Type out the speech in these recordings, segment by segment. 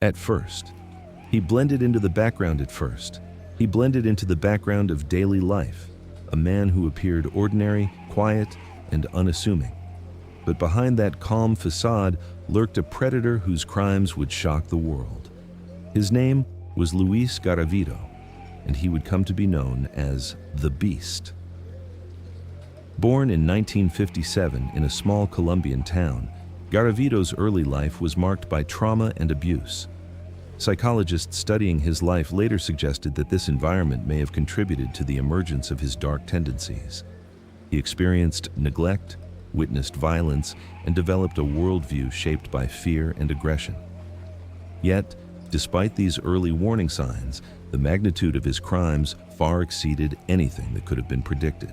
At first, he blended into the background at first. He blended into the background of daily life, a man who appeared ordinary, quiet, and unassuming. But behind that calm facade lurked a predator whose crimes would shock the world. His name was Luis Garavito, and he would come to be known as the Beast. Born in 1957 in a small Colombian town, Garavito's early life was marked by trauma and abuse. Psychologists studying his life later suggested that this environment may have contributed to the emergence of his dark tendencies. He experienced neglect, witnessed violence, and developed a worldview shaped by fear and aggression. Yet, despite these early warning signs, the magnitude of his crimes far exceeded anything that could have been predicted.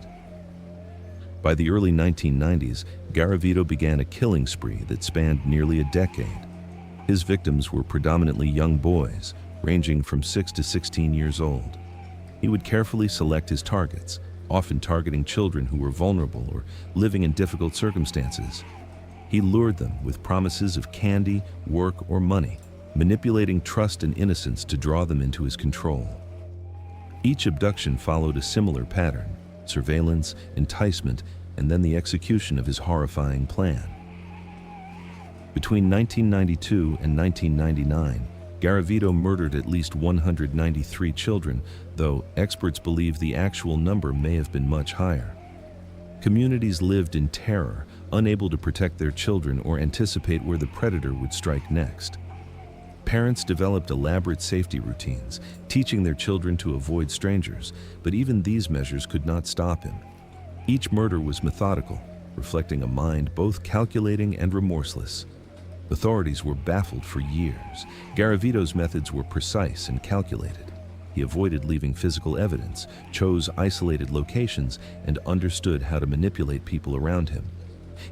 By the early 1990s, Garavito began a killing spree that spanned nearly a decade. His victims were predominantly young boys, ranging from 6 to 16 years old. He would carefully select his targets, often targeting children who were vulnerable or living in difficult circumstances. He lured them with promises of candy, work, or money, manipulating trust and innocence to draw them into his control. Each abduction followed a similar pattern: surveillance, enticement, and then the execution of his horrifying plan. Between 1992 and 1999, Garavito murdered at least 193 children, though experts believe the actual number may have been much higher. Communities lived in terror, unable to protect their children or anticipate where the predator would strike next. Parents developed elaborate safety routines, teaching their children to avoid strangers, but even these measures could not stop him. Each murder was methodical, reflecting a mind both calculating and remorseless. Authorities were baffled for years. Garavito's methods were precise and calculated. He avoided leaving physical evidence, chose isolated locations, and understood how to manipulate people around him.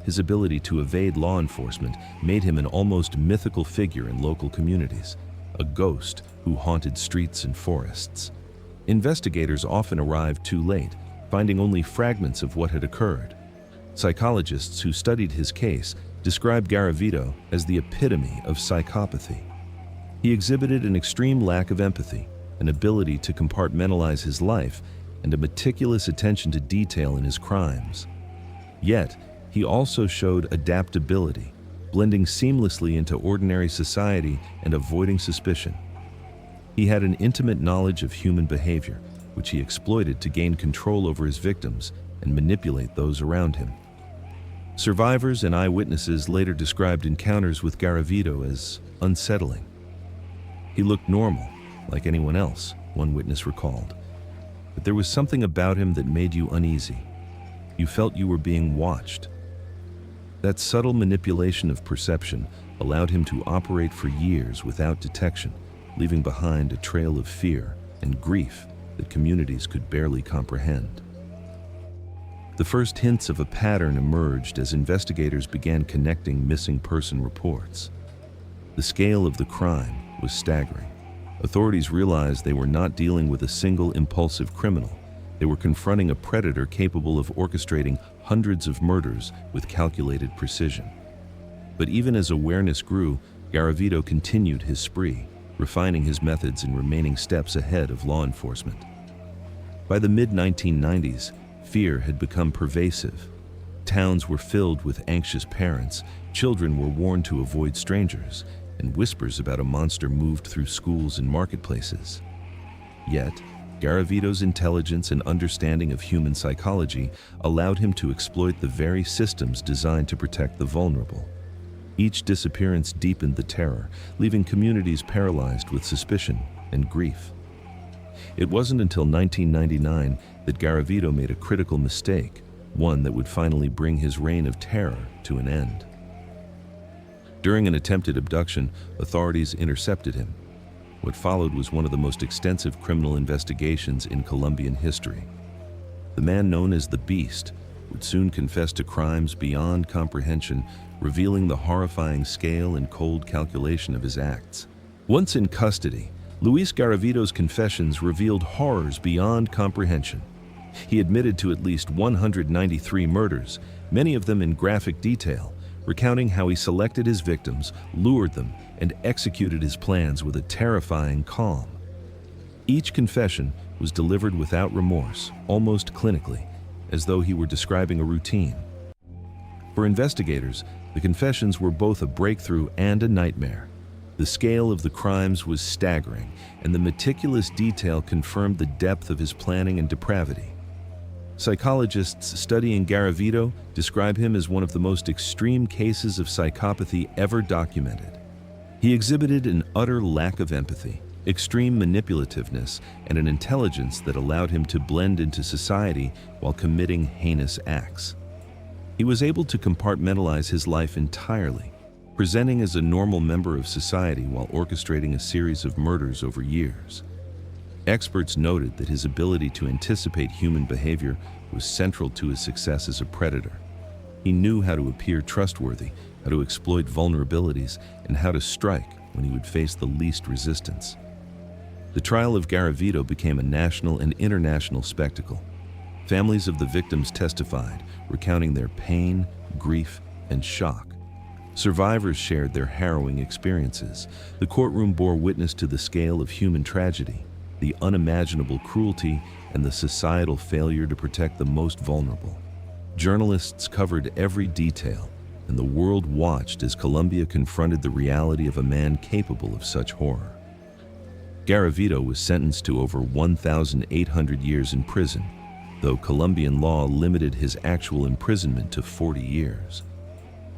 His ability to evade law enforcement made him an almost mythical figure in local communities, a ghost who haunted streets and forests. Investigators often arrived too late, finding only fragments of what had occurred. Psychologists who studied his case described Garavito as the epitome of psychopathy. He exhibited an extreme lack of empathy, an ability to compartmentalize his life, and a meticulous attention to detail in his crimes. Yet, he also showed adaptability, blending seamlessly into ordinary society and avoiding suspicion. He had an intimate knowledge of human behavior, which he exploited to gain control over his victims and manipulate those around him. Survivors and eyewitnesses later described encounters with Garavito as unsettling. He looked normal, like anyone else, one witness recalled. But there was something about him that made you uneasy. You felt you were being watched. That subtle manipulation of perception allowed him to operate for years without detection, leaving behind a trail of fear and grief that communities could barely comprehend. The first hints of a pattern emerged as investigators began connecting missing person reports. The scale of the crime was staggering. Authorities realized they were not dealing with a single impulsive criminal. They were confronting a predator capable of orchestrating hundreds of murders with calculated precision. But even as awareness grew, Garavito continued his spree, refining his methods and remaining steps ahead of law enforcement. By the mid-1990s, fear had become pervasive. Towns were filled with anxious parents, children were warned to avoid strangers, and whispers about a monster moved through schools and marketplaces. Yet, Garavito's intelligence and understanding of human psychology allowed him to exploit the very systems designed to protect the vulnerable. Each disappearance deepened the terror, leaving communities paralyzed with suspicion and grief. It wasn't until 1999 that Garavito made a critical mistake, one that would finally bring his reign of terror to an end. During an attempted abduction, authorities intercepted him. What followed was one of the most extensive criminal investigations in Colombian history. The man known as the Beast would soon confess to crimes beyond comprehension, revealing the horrifying scale and cold calculation of his acts. Once in custody, Luis Garavito's confessions revealed horrors beyond comprehension. He admitted to at least 193 murders, many of them in graphic detail, recounting how he selected his victims, lured them, and executed his plans with a terrifying calm. Each confession was delivered without remorse, almost clinically, as though he were describing a routine. For investigators, the confessions were both a breakthrough and a nightmare. The scale of the crimes was staggering, and the meticulous detail confirmed the depth of his planning and depravity. Psychologists studying Garavito describe him as one of the most extreme cases of psychopathy ever documented. He exhibited an utter lack of empathy, extreme manipulativeness, and an intelligence that allowed him to blend into society while committing heinous acts. He was able to compartmentalize his life entirely, presenting as a normal member of society while orchestrating a series of murders over years. Experts noted that his ability to anticipate human behavior was central to his success as a predator. He knew how to appear trustworthy, how to exploit vulnerabilities, and how to strike when he would face the least resistance. The trial of Garavito became a national and international spectacle. Families of the victims testified, recounting their pain, grief, and shock. Survivors shared their harrowing experiences. The courtroom bore witness to the scale of human tragedy, the unimaginable cruelty, and the societal failure to protect the most vulnerable. Journalists covered every detail, and the world watched as Colombia confronted the reality of a man capable of such horror. Garavito was sentenced to over 1,800 years in prison, though Colombian law limited his actual imprisonment to 40 years.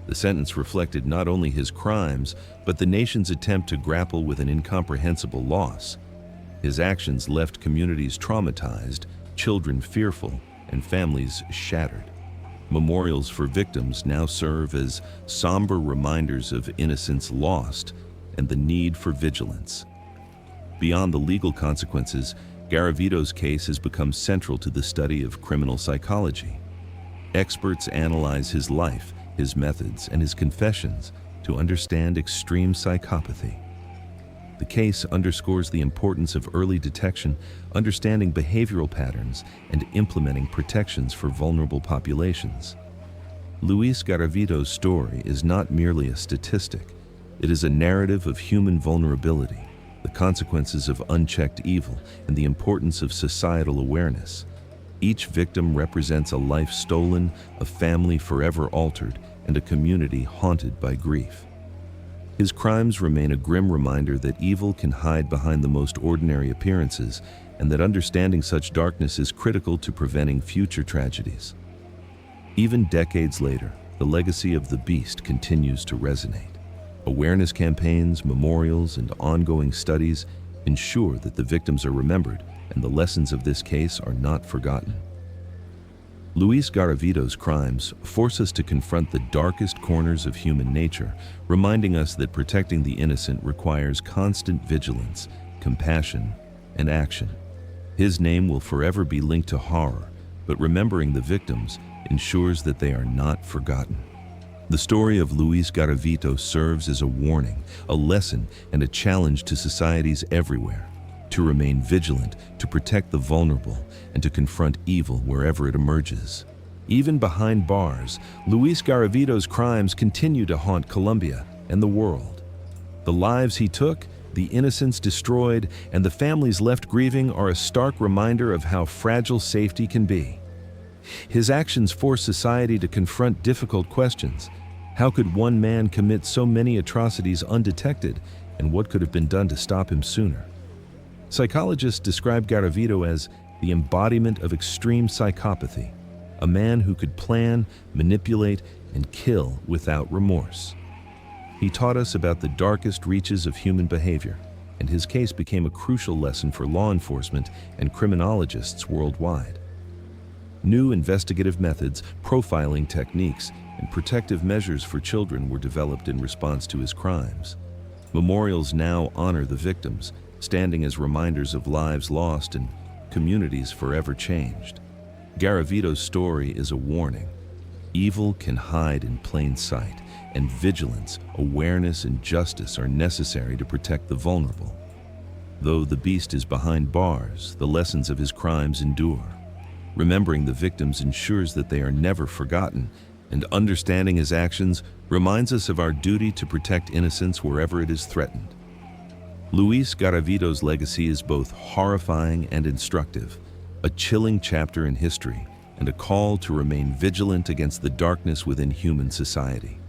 The sentence reflected not only his crimes, but the nation's attempt to grapple with an incomprehensible loss. His actions left communities traumatized, children fearful, and families shattered. Memorials for victims now serve as somber reminders of innocence lost and the need for vigilance. Beyond the legal consequences, Garavito's case has become central to the study of criminal psychology. Experts analyze his life, his methods, and his confessions to understand extreme psychopathy. The case underscores the importance of early detection, understanding behavioral patterns, and implementing protections for vulnerable populations. Luis Garavito's story is not merely a statistic. It is a narrative of human vulnerability, the consequences of unchecked evil, and the importance of societal awareness. Each victim represents a life stolen, a family forever altered, and a community haunted by grief. His crimes remain a grim reminder that evil can hide behind the most ordinary appearances, and that understanding such darkness is critical to preventing future tragedies. Even decades later, the legacy of the beast continues to resonate. Awareness campaigns, memorials, and ongoing studies ensure that the victims are remembered and the lessons of this case are not forgotten. Luis Garavito's crimes force us to confront the darkest corners of human nature, reminding us that protecting the innocent requires constant vigilance, compassion, and action. His name will forever be linked to horror, but remembering the victims ensures that they are not forgotten. The story of Luis Garavito serves as a warning, a lesson, and a challenge to societies everywhere to remain vigilant, to protect the vulnerable, and to confront evil wherever it emerges. Even behind bars, Luis Garavito's crimes continue to haunt Colombia and the world. The lives he took, the innocents destroyed, and the families left grieving are a stark reminder of how fragile safety can be. His actions force society to confront difficult questions. How could one man commit so many atrocities undetected, and what could have been done to stop him sooner? Psychologists describe Garavito as the embodiment of extreme psychopathy, a man who could plan, manipulate, and kill without remorse. He taught us about the darkest reaches of human behavior, and his case became a crucial lesson for law enforcement and criminologists worldwide. New investigative methods, profiling techniques, and protective measures for children were developed in response to his crimes. Memorials now honor the victims, standing as reminders of lives lost and communities forever changed. Garavito's story is a warning. Evil can hide in plain sight, and vigilance, awareness, and justice are necessary to protect the vulnerable. Though the beast is behind bars, the lessons of his crimes endure. Remembering the victims ensures that they are never forgotten and understanding his actions reminds us of our duty to protect innocence wherever it is threatened. Luis Garavito's legacy is both horrifying and instructive, a chilling chapter in history and a call to remain vigilant against the darkness within human society.